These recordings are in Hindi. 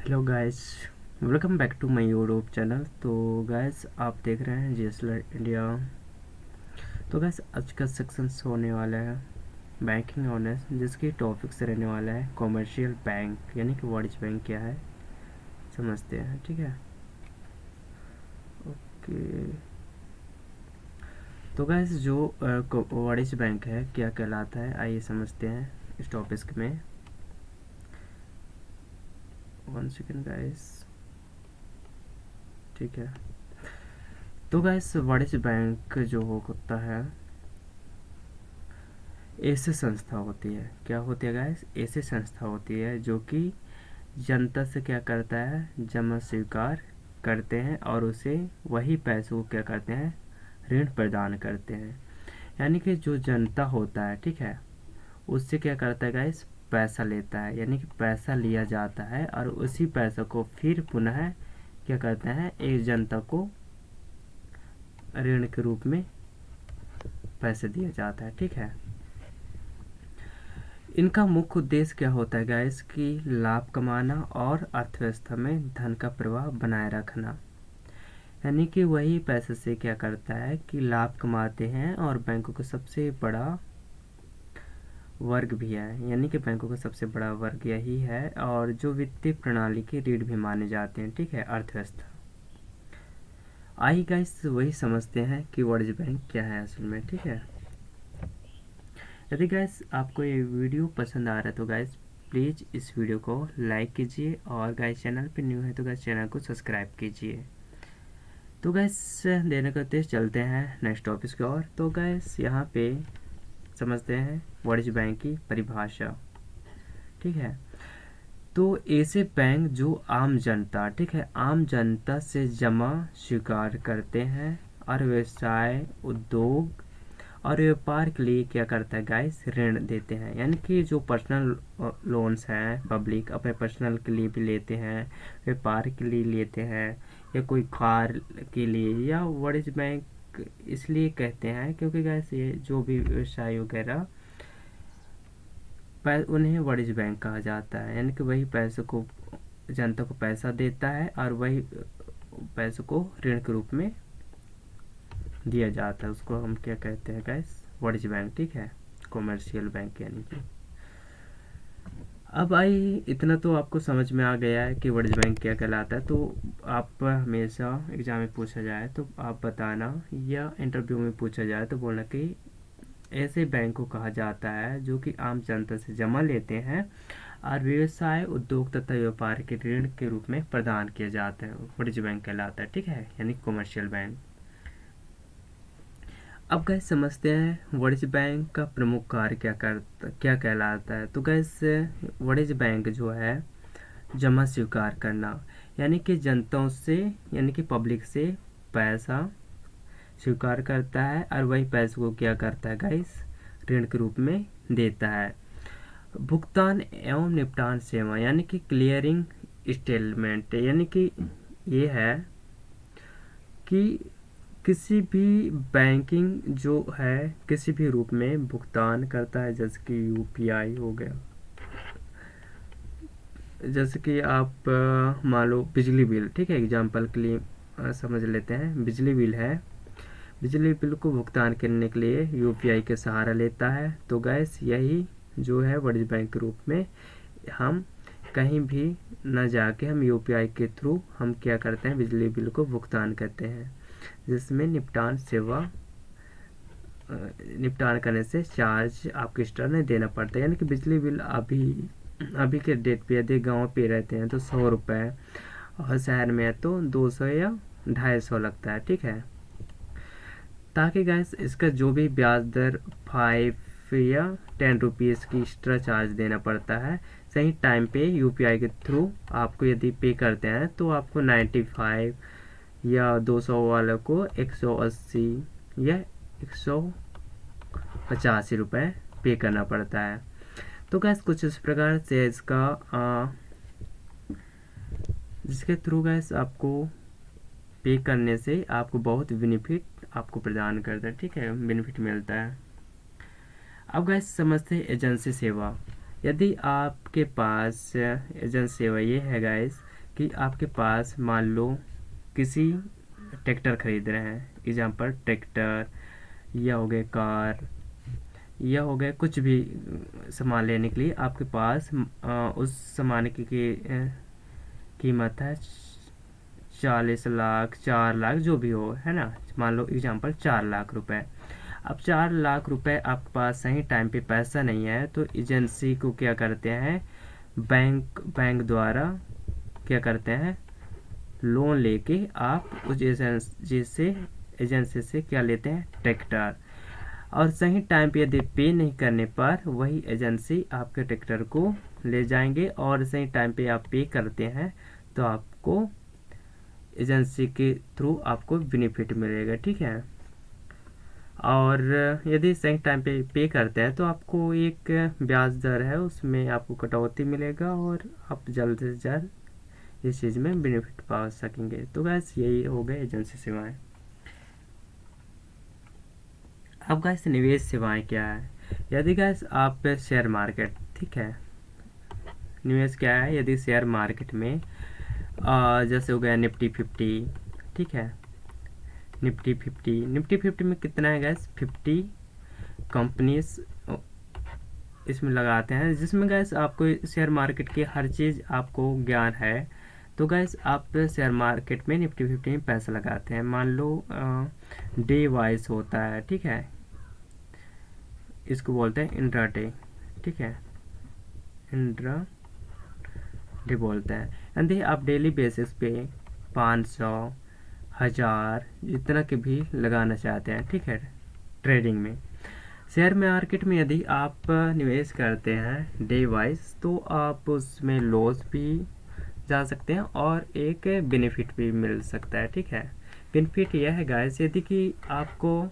Hello guys, welcome back to my YouTube channel. तो गाइस आप देख रहे हैं जीएसएल इंडिया। तो गाइस आज का सेक्शन होने वाला है बैंकिंग ऑनर्स, जिसकी टॉपिक से रहने वाला है कॉमर्शियल बैंक, यानी कि वाणिज्य बैंक क्या है समझते हैं। ठीक है, ओके। तो गाइस जो वाणिज्य बैंक है क्या कहलाता है, आइए समझते हैं इस टॉपिक में। 1 सेकेंड गाइस। ठीक है, तो गाइस वाणिज्य बैंक जो होता है ऐसे संस्था होती है। क्या होती है गाइस? ऐसे संस्था होती है जो कि जनता से क्या करता है, जमा स्वीकार करते हैं और उसे वही पैसों को क्या करते हैं, ऋण प्रदान करते हैं। यानी कि जो जनता होता है, ठीक है, उससे क्या करता है गाइस, पैसा लेता है, यानी कि पैसा लिया जाता है और उसी पैसा को फिर पुनः क्या करते हैं, एक जनता को ऋण के रूप में पैसे दिया जाता है। ठीक है, इनका मुख्य उद्देश्य क्या होता है गाइस, कि लाभ कमाना और अर्थव्यवस्था में धन का प्रवाह बनाए रखना। यानी कि वही पैसे से क्या करता है कि लाभ कमाते हैं, और बैंकों का सबसे बड़ा वर्ग भी है, यानी कि बैंकों का सबसे बड़ा वर्ग यही है, और जो वित्तीय प्रणाली की रीढ़ भी माने जाते हैं। ठीक है, अर्थव्यवस्था। आइए गाइस वही समझते हैं कि वाणिज्य बैंक क्या है असल में। ठीक है, यदि गैस आपको ये वीडियो पसंद आ रहा है तो गैस प्लीज़ इस वीडियो को लाइक कीजिए, और गैस चैनल पे न्यू है तो गैस चैनल को सब्सक्राइब कीजिए। तो गैस देने करते चलते हैं नेक्स्ट टॉपिक की ओर। तो गैस यहाँ पे समझते हैं वाणिज्य बैंक की परिभाषा। ठीक है, तो ऐसे बैंक जो आम जनता, ठीक है, आम जनता से जमा स्वीकार करते हैं और व्यवसाय, उद्योग और व्यापार के लिए क्या करता है गाइस, ऋण देते हैं। यानी कि जो पर्सनल लोन्स हैं, पब्लिक अपने पर्सनल के लिए भी लेते हैं, व्यापार के लिए लेते हैं, या कोई कार के लिए, या वाणिज्य बैंक इसलिए कहते हैं क्योंकि गाइस ये जो भी व्यवसाय वगैरह उन्हें वाणिज्य बैंक कहा जाता है। यानी कि वही पैसे को, जनता को पैसा देता है और वही पैसे को ऋण के रूप में दिया जाता है, उसको हम क्या कहते हैं गाइस, वाणिज्य बैंक। ठीक है, कॉमर्शियल बैंक यानी कि। अब आई इतना तो आपको समझ में आ गया है कि वाणिज्य बैंक क्या कहलाता है। तो आप हमेशा एग्जाम में पूछा जाए तो आप बताना, या इंटरव्यू में पूछा जाए तो बोलना कि ऐसे बैंक को कहा जाता है जो कि आम जनता से जमा लेते हैं और व्यवसाय, उद्योग तथा व्यापार के ऋण के रूप में प्रदान किया जाता है, वाणिज्य बैंक कहलाता है। ठीक है, यानी कॉमर्शियल बैंक। अब गैस समझते हैं वाणिज्य बैंक का प्रमुख कार्य क्या कहलाता है। तो गैस वाणिज्य बैंक जो है जमा स्वीकार करना, यानी कि जनताओं से, यानी कि पब्लिक से पैसा स्वीकार करता है और वही पैसे को क्या करता है गाइस, ऋण के रूप में देता है। भुगतान एवं निपटान सेवा, यानी कि क्लियरिंग स्टेटमेंट, यानी कि ये है कि किसी भी बैंकिंग जो है किसी भी रूप में भुगतान करता है, जैसे कि यूपीआई हो गया। जैसे कि आप मान लो बिजली बिल, ठीक है, एग्जांपल के लिए समझ लेते हैं, बिजली बिल है, बिजली बिल को भुगतान करने के लिए यूपीआई का सहारा लेता है। तो गैस यही जो है वाणिज्य बैंक के रूप में हम कहीं भी न जाके हम यूपीआई के थ्रू हम क्या करते हैं, बिजली बिल को भुगतान करते हैं, जिसमें निपटान सेवा निपटान करने से चार्ज आपको एक्स्ट्रा नहीं देना पड़ता है। यानी कि बिजली बिल अभी के डेट पे यदि गांव पे रहते हैं तो 100 रुपये, और शहर में है तो 200 या 250 लगता है। ठीक है, ताकि गैस इसका जो भी ब्याज दर 5 या 10 रुपीज़ की एक्स्ट्रा चार्ज देना पड़ता है, सही टाइम पे यूपीआई के थ्रू आपको यदि पे करते हैं तो आपको 95 या 200 वालों को 180 या 185 रुपये पे करना पड़ता है। तो गैस कुछ इस प्रकार से इसका जिसके थ्रू गैस आपको पे करने से आपको बहुत बेनिफिट आपको प्रदान करता है। ठीक है, बेनिफिट मिलता है। अब गैस समझते हैं एजेंसी सेवा। यदि आपके पास एजेंसी सेवा ये है गैस कि आपके पास मान लो किसी ट्रैक्टर खरीद रहे हैं, एग्जाम्पल ट्रैक्टर, या हो गए कार, या हो गए कुछ भी सामान लेने के लिए आपके पास उस सामान की कीमत है 40 लाख, 4 लाख, जो भी हो, है ना। मान लो एग्जाम्पल 4 लाख रुपए। अब 4 लाख रुपए आपके पास सही टाइम पे पैसा नहीं है, तो एजेंसी को क्या करते हैं, बैंक द्वारा क्या करते हैं, लोन लेके आप उस एजेंसी से क्या लेते हैं, ट्रैक्टर। और सही टाइम पे यदि पे नहीं करने पर वही एजेंसी आपके ट्रैक्टर को ले जाएंगे, और सही टाइम पे आप पे करते हैं तो आपको एजेंसी के थ्रू आपको बेनिफिट मिलेगा, ठीक है। और यदि सही टाइम पे पे करते हैं तो आपको एक ब्याज दर है, उसमें आपको कटौती मिलेगा और आप जल्द से जल्द इस चीज़ में बेनिफिट पा सकेंगे। तो गैस यही हो गए एजेंसी सेवाएं। अब गैस निवेश सेवाएं क्या है। यदि गैस आप शेयर मार्केट, ठीक है, निवेश क्या है, यदि शेयर मार्केट में जैसे हो गया निफ्टी 50, ठीक है, निफ्टी 50 में कितना है गैस, 50 कंपनीज इसमें लगाते हैं, जिसमें गैस आपको शेयर मार्केट की हर चीज़ आपको ज्ञान है। तो गैस आप शेयर मार्केट में निफ्टी 50 में पैसा लगाते हैं, मान लो डे वाइज होता है, ठीक है, इसको बोलते हैं इंट्राडे, ठीक है, इंट्राडे बोलते हैं। यदि आप डेली बेसिस पे 500, 1000 जितना के भी लगाना चाहते हैं, ठीक है, ट्रेडिंग में, शेयर मार्केट में यदि आप निवेश करते हैं डे वाइज, तो आप उसमें लॉस भी जा सकते हैं और एक बेनिफिट भी मिल सकता है, ठीक है। बेनिफिट यह है गाइस, यदि कि आपको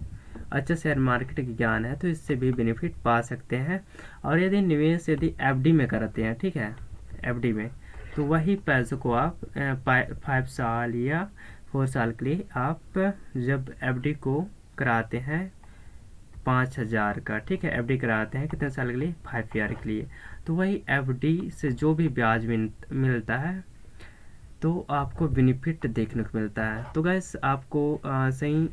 अच्छा शेयर मार्केट की ज्ञान है तो इससे भी बेनिफिट पा सकते हैं। और यदि निवेश यदि एफडी में करते हैं, ठीक है, एफडी में, तो वही पैसों को आप 5 साल या 4 साल के लिए आप जब एफडी को कराते हैं 5,000 का, ठीक है, एफडी कराते हैं कितने साल के लिए, 5 ईयर के लिए, तो वही एफडी से जो भी ब्याज मिलता है तो आपको बेनिफिट देखने को मिलता है। तो गैस आपको सही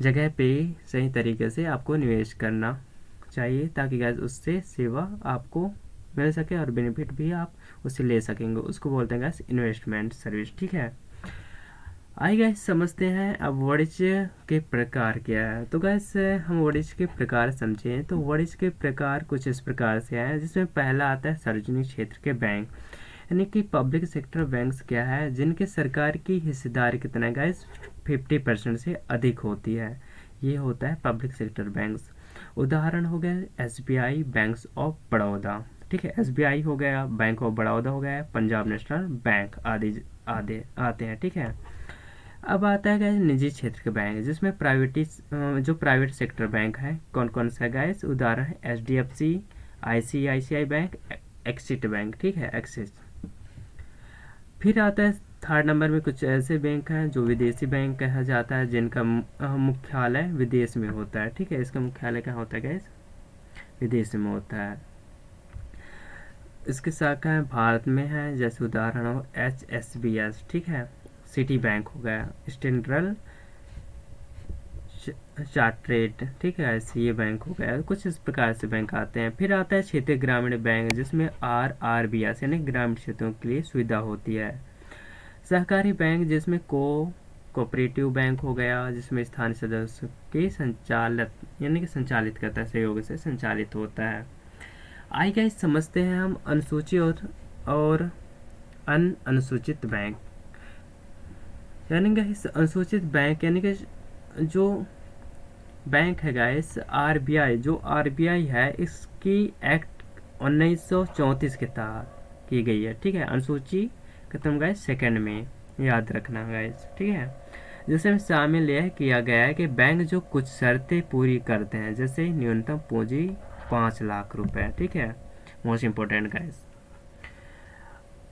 जगह पे सही तरीके से आपको निवेश करना चाहिए, ताकि गैस उससे सेवा आपको मिल सके और बेनिफिट भी आप उससे ले सकेंगे। उसको बोलते हैं गैस इन्वेस्टमेंट सर्विस, ठीक है। आइए गैस समझते हैं अब वाणिज्य के प्रकार क्या है। तो गैस हम वाणिज्य के प्रकार समझें तो वाणिज्य के प्रकार कुछ इस प्रकार से हैं, जिसमें पहला आता है सार्वजनिक क्षेत्र के बैंक, यानी कि पब्लिक सेक्टर बैंक्स क्या है, जिनके सरकार की हिस्सेदारी कितना है गैस, 50% से अधिक होती है, ये होता है पब्लिक सेक्टर बैंक्स। उदाहरण हो गए एसबीआई, बैंक्स ऑफ बड़ौदा, ठीक है, एसबीआई हो गया, बैंक ऑफ बड़ौदा हो गया, पंजाब नेशनल बैंक आदि आदि आते हैं, ठीक है। अब आता है गैस निजी क्षेत्र के बैंक, जिसमें जो प्राइवेट सेक्टर बैंक है कौन कौन सा गैस, उदाहरण है HDFC, ICICI bank, axis bank, ठीक है, एक्सिस। फिर आता है थर्ड नंबर में कुछ ऐसे बैंक हैं जो विदेशी बैंक कहा जाता है, जिनका मुख्यालय विदेश में होता है, ठीक है, इसका मुख्यालय कहाँ होता है गैस, विदेश में होता है। इसकी शाखाएं भारत में है, जैसे उदाहरण हो HSBC, ठीक है, सिटी बैंक हो गया, स्टैंडर्ड चार्टर्ड, ठीक है, ऐसे ये बैंक हो गया। कुछ इस प्रकार से बैंक आते हैं। फिर आता है क्षेत्रीय ग्रामीण बैंक, जिसमें RRBS यानी ग्रामीण क्षेत्रों के लिए सुविधा होती है। सहकारी बैंक, जिसमें कोऑपरेटिव बैंक हो गया, जिसमें स्थानीय सदस्य के संचालित करता है, सहयोग से संचालित होता है। आइए गाइस समझते हैं हम अनुसूची और अनुसूचित बैंक। यानी गाइस अनुसूचित बैंक यानी कि जो बैंक है गाइस आरबीआई, जो आरबीआई है इसकी एक्ट 1934 के तहत की गई है, ठीक है। अनुसूची खत्म गाइस सेकंड में, याद रखना गाइस, ठीक है। जिसमें शामिल यह किया गया है कि बैंक जो कुछ शर्तें पूरी करते हैं, जैसे न्यूनतम पूंजी 5 लाख रुपए, ठीक है, मोस्ट इम्पोर्टेंट गाइस।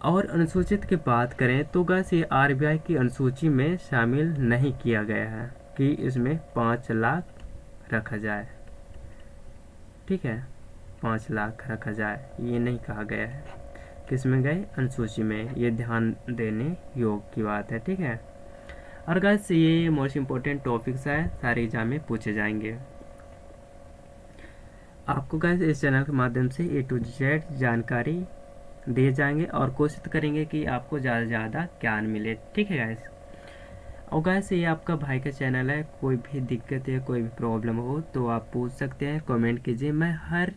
और अनुसूचित की बात करें तो गैस ये आरबीआई की अनुसूची में शामिल नहीं किया गया है कि इसमें 5 लाख रखा जाए, ठीक है, 5 लाख रखा जाए, ये नहीं कहा गया है। किस में गए, अनुसूची में। ये ध्यान देने योग की बात है, ठीक है। और गाइस ये मोस्ट इम्पोर्टेंट टॉपिक्स है, सारे एग्जाम में पूछे जाएंगे। आपको गाइस इस चैनल के माध्यम से A to Z जानकारी दिए जाएंगे और कोशिश करेंगे कि आपको ज़्यादा से ज़्यादा ज्ञान मिले, ठीक है गाइस। और गाइस ये आपका भाई का चैनल है, कोई भी दिक्कत या कोई भी प्रॉब्लम हो तो आप पूछ सकते हैं, कमेंट कीजिए। मैं हर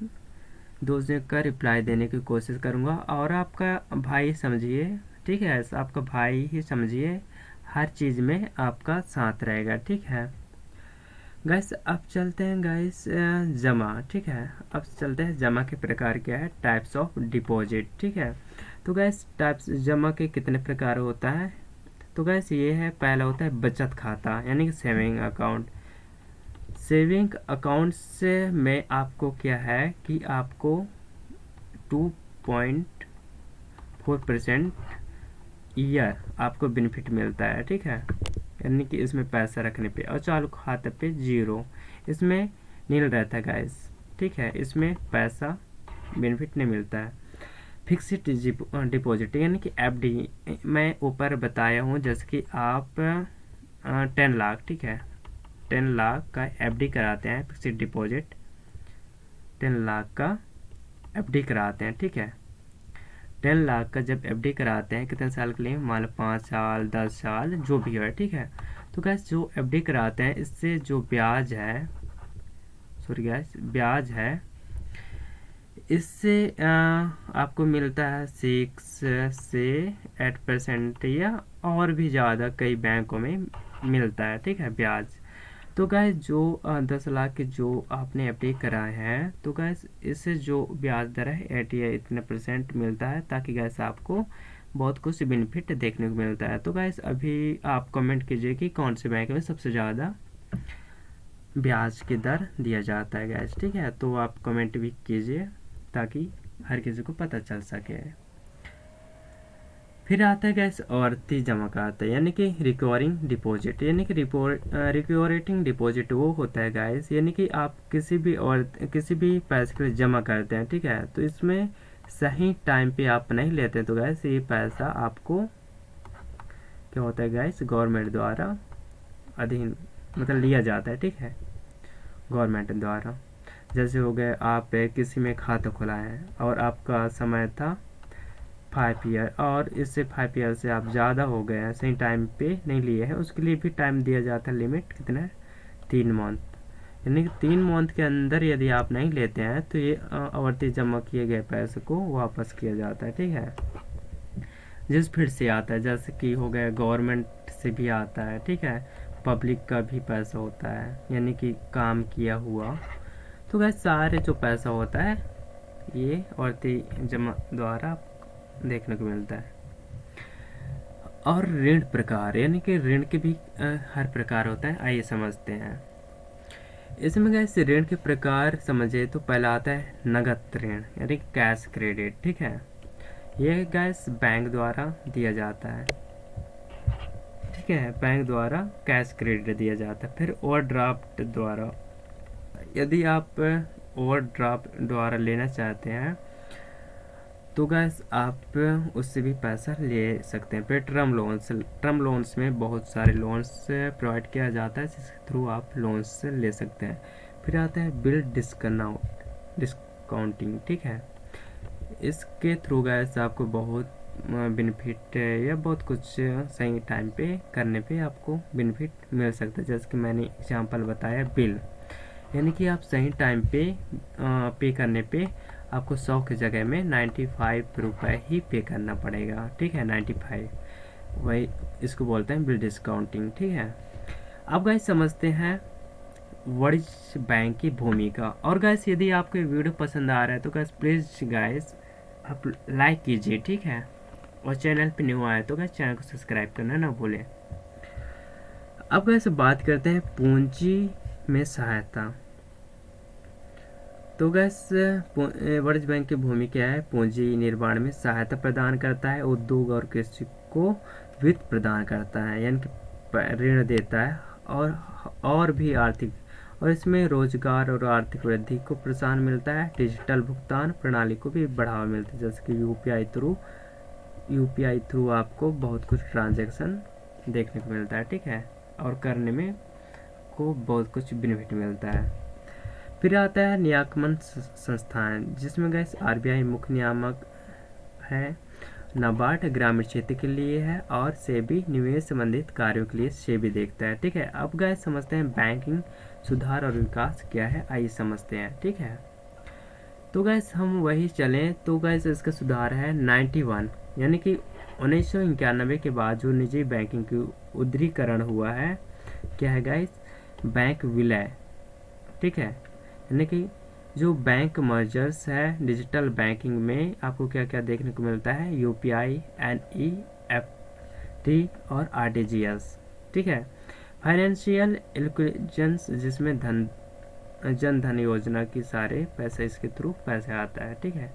दोस्तों का रिप्लाई देने की कोशिश करूँगा। और आपका भाई समझिए, ठीक है, आपका भाई ही समझिए, हर चीज़ में आपका साथ रहेगा, ठीक है गाइस। अब चलते हैं गाइस जमा, ठीक है। अब चलते हैं जमा के प्रकार क्या है, टाइप्स ऑफ डिपॉजिट, ठीक है। तो गाइस टाइप्स जमा के कितने प्रकार होता है, तो गाइस ये है, पहला होता है बचत खाता यानी कि सेविंग अकाउंट। सेविंग अकाउंट से में आपको क्या है कि आपको 2.4% ईयर आपको बेनिफिट मिलता है, ठीक है, यानी कि इसमें पैसा रखने पे। और चालू खाते पे 0, इसमें नील रहता है गाइस, ठीक है, इसमें पैसा बेनिफिट नहीं मिलता है। फिक्स्ड डिपॉजिट यानी कि FD मैं ऊपर बताया हूँ, जैसे कि आप 10 लाख, ठीक है, 10 लाख का FD कराते हैं, फिक्स्ड डिपॉजिट 10 लाख का FD कराते हैं, ठीक है। 10 लाख का जब FD कराते हैं कितने साल के लिए, मान लो 5 साल 10 साल जो भी है, ठीक है। तो गैस जो FD कराते हैं इससे जो ब्याज है, सॉरी गैस ब्याज है, इससे आपको मिलता है 6 से 8% या और भी ज़्यादा कई बैंकों में मिलता है, ठीक है, ब्याज। तो गैस जो 10 लाख के जो आपने FD कराए हैं, तो गैस इससे जो ब्याज दर है 8 या इतने % मिलता है, ताकि गैस आपको बहुत कुछ बेनिफिट देखने को मिलता है। तो गैस अभी आप कमेंट कीजिए कि कौन से बैंक में सबसे ज़्यादा ब्याज की दर दिया जाता है गैस, ठीक है। तो आप कमेंट भी कीजिए ताकि हर किसी को पता चल सके। फिर आता है गैस आवर्ती जमा खाता यानी कि रिकरिंग डिपॉजिट, यानी कि रिकरिंग डिपॉजिट वो होता है गैस, यानी कि आप किसी भी पैसे के लिए जमा करते हैं, ठीक है। तो इसमें सही टाइम पे आप नहीं लेते तो गैस ये पैसा आपको क्या होता है गैस, गवर्नमेंट द्वारा अधीन मतलब लिया जाता है, ठीक है, गवर्नमेंट द्वारा। जैसे हो गए आप किसी में खाता खुलाए हैं और आपका समय था 5 ईयर, और इससे 5 ईयर से आप ज़्यादा हो गए हैं, सही टाइम पे नहीं लिए हैं, उसके लिए भी टाइम दिया जाता है, लिमिट कितना है, 3 मंथ, यानी कि 3 मंथ के अंदर यदि आप नहीं लेते हैं तो ये आवर्ती जमा किए गए पैसे को वापस किया जाता है, ठीक है। जिस फिर से आता है, जैसे कि हो गया गवर्नमेंट से भी आता है, ठीक है, पब्लिक का भी पैसा होता है, यानी कि काम किया हुआ। तो वह सारे जो पैसा होता है ये आवर्ती जमा द्वारा देखने को मिलता है। और ऋण प्रकार यानी कि ऋण के भी हर प्रकार होता है, आइए समझते हैं। इसमें गैस ऋण के प्रकार समझे तो पहला आता है नगद ऋण यानी कैश क्रेडिट, ठीक है, यह गैस बैंक द्वारा दिया जाता है, ठीक है, बैंक द्वारा कैश क्रेडिट दिया जाता है। फिर ओवरड्राफ्ट द्वारा, यदि आप ओवरड्राफ्ट द्वारा लेना चाहते हैं तो गैस आप उससे भी पैसा ले सकते हैं। फिर टर्म लोन्स में बहुत सारे लोन्स प्रोवाइड किया जाता है, जिसके थ्रू आप लोन्स ले सकते हैं। फिर आता है बिल डिस्काउंटिंग, ठीक है, इसके थ्रू गैस आपको बहुत बेनिफिट या बहुत कुछ सही टाइम पे करने पे आपको बेनिफिट मिल सकता है। जैसे कि मैंने एग्जांपल बताया बिल, यानी कि आप सही टाइम पे करने पे आपको 100 की जगह में 95 रुपये ही पे करना पड़ेगा, ठीक है, 95, वही इसको बोलते हैं बिल डिस्काउंटिंग, ठीक है। अब गाइस समझते हैं वाणिज्य बैंक की भूमिका। और गाइस यदि आपको वीडियो पसंद आ रहा है तो गाइस प्लीज़ गाइस आप लाइक कीजिए, ठीक है, और चैनल पे न्यू आए तो गाइस चैनल को सब्सक्राइब करना ना भूलें। अब गाइस बात करते हैं पूंजी में सहायता। तो गैस वाणिज्य बैंक की भूमिका क्या है, पूंजी निर्माण में सहायता प्रदान करता है, उद्योग और कृषि को वित्त प्रदान करता है, यानी कि ऋण देता है, और भी और इसमें रोजगार और आर्थिक वृद्धि को प्रोत्साहन मिलता है। डिजिटल भुगतान प्रणाली को भी बढ़ावा मिलता है, जैसे कि यूपीआई थ्रू आपको बहुत कुछ ट्रांजैक्शन देखने को मिलता है, ठीक है, और करने में को बहुत कुछ बेनिफिट मिलता है। फिर आता है नियामक संस्थान, जिसमें गैस आरबीआई मुख्य नियामक है, नाबार्ड ग्रामीण क्षेत्र के लिए है और सेबी निवेश संबंधित कार्यों के लिए सेबी देखता है, ठीक है। अब गैस समझते हैं बैंकिंग सुधार और विकास क्या है, आइए समझते हैं, ठीक है। तो गैस हम वही चलें तो गैस इसका सुधार है 91, यानी कि 1991 के बाद जो निजी बैंकिंग की उदारीकरण हुआ है, क्या है गैस, बैंक विलय, ठीक है, यानी कि जो बैंक मर्जर्स है डिजिटल बैंकिंग में आपको क्या क्या देखने को मिलता है, यूपीआई, एनईएफटी और आरटीजीएस, ठीक है। फाइनेंशियल इंक्लूजन्स, जिसमें जन धन योजना की सारे पैसे इसके थ्रू पैसे आता है, ठीक है।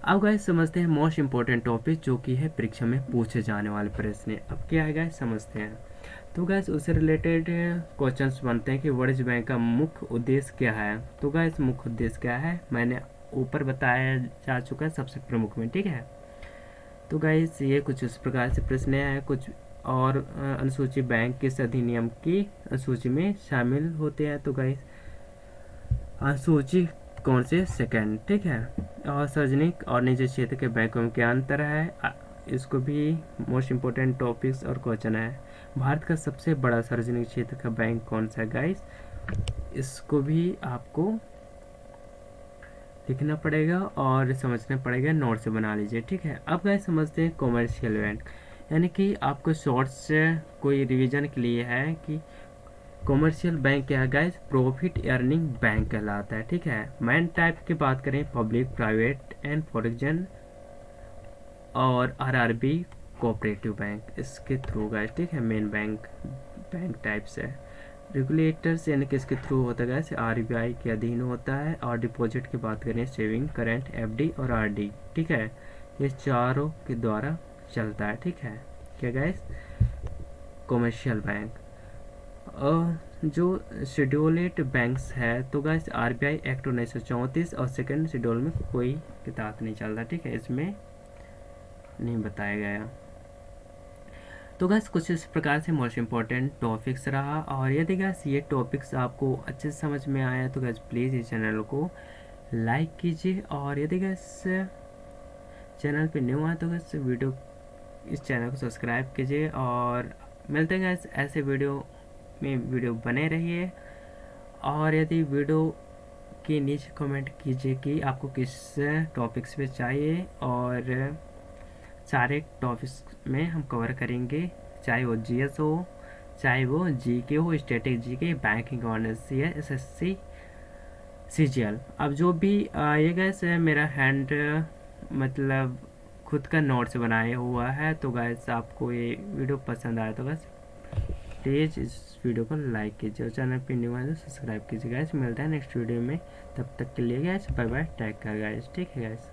अब गाइस समझते हैं मोस्ट इम्पोर्टेंट टॉपिक जो कि है परीक्षा में पूछे जाने वाले प्रश्न। अब क्या है गाइस समझते हैं। तो गैस उससे रिलेटेड क्वेश्चंस बनते हैं कि वर्ल्ड बैंक का मुख्य उद्देश्य क्या है। तो गैस मुख्य उद्देश्य क्या है मैंने ऊपर बताया जा चुका है सबसे प्रमुख में, ठीक है। तो गैस ये कुछ इस प्रकार से प्रश्न है। कुछ और अनुसूची बैंक किस अधिनियम की अनुसूची में शामिल होते हैं। तो गैस अनुसूची कौन से सेकंड, ठीक है। और सार्वजनिक और निजी क्षेत्र के बैंकों में क्या अंतर है, इसको भी मोस्ट इम्पोर्टेंट टॉपिक्स और क्वेश्चन है। भारत का सबसे बड़ा सार्वजनिक क्षेत्र का बैंक कौन सा है गाइस, इसको भी आपको लिखना पड़ेगा और समझना पड़ेगा, नोट से बना लीजिए, ठीक है। अब गाइस समझते हैं कॉमर्शियल बैंक, यानी कि आपको शॉर्ट से कोई रिवीजन के लिए है कि कॉमर्शियल बैंक क्या है गाइस, प्रॉफिट अर्निंग बैंक कहलाता है, ठीक है। मेन टाइप की बात करें पब्लिक, प्राइवेट एंड फॉरेन और आरआरबी कोऑपरेटिव बैंक, इसके थ्रू गाइस, ठीक है। मेन बैंक टाइप्स है। रेगुलेटर्स यानी कि इसके थ्रू होता है गाइस, आरबीआई के अधीन होता है। और डिपॉजिट की बात करें सेविंग, करंट, एफडी और आरडी, ठीक है, ये चारों के द्वारा चलता है, ठीक है। क्या गाइस, कॉमर्शियल बैंक। और जो शेड्यूल्ड बैंक्स है तो गाइस आरबीआई एक्ट 1934 और सेकंड शेड्यूल में कोई किताब नहीं चलता, ठीक है, इसमें नहीं बताया गया। तो गैस कुछ इस प्रकार से मोस्ट इम्पॉर्टेंट टॉपिक्स रहा। और यदि गैस ये टॉपिक्स आपको अच्छे से समझ में आया तो गैस प्लीज़ इस चैनल को लाइक कीजिए। और यदि गैस चैनल पे न्यू आए तो गैस इस चैनल को सब्सक्राइब कीजिए। और मिलते हैं गैस ऐसे वीडियो बने रहिए। और यदि वीडियो के नीचे कमेंट कीजिए कि आपको किस टॉपिक्स पे चाहिए, और सारे टॉपिक्स में हम कवर करेंगे, चाहे वो जीएस हो, चाहे वो जीके हो, स्टैटिक जीके, बैंकिंग गवर्नेंस या एसएससी सीजीएल। अब जो भी ये गैस मेरा हैंड मतलब खुद का नोट्स बनाया हुआ है। तो गैस आपको ये वीडियो पसंद आया तो गैस प्लीज़ इस वीडियो को लाइक कीजिए और चैनल पे न्यू आए तो सब्सक्राइब कीजिए। गैस मिलता है नेक्स्ट वीडियो में, तब तक के लिए guys bye bye, take care guys, ठीक है गैस।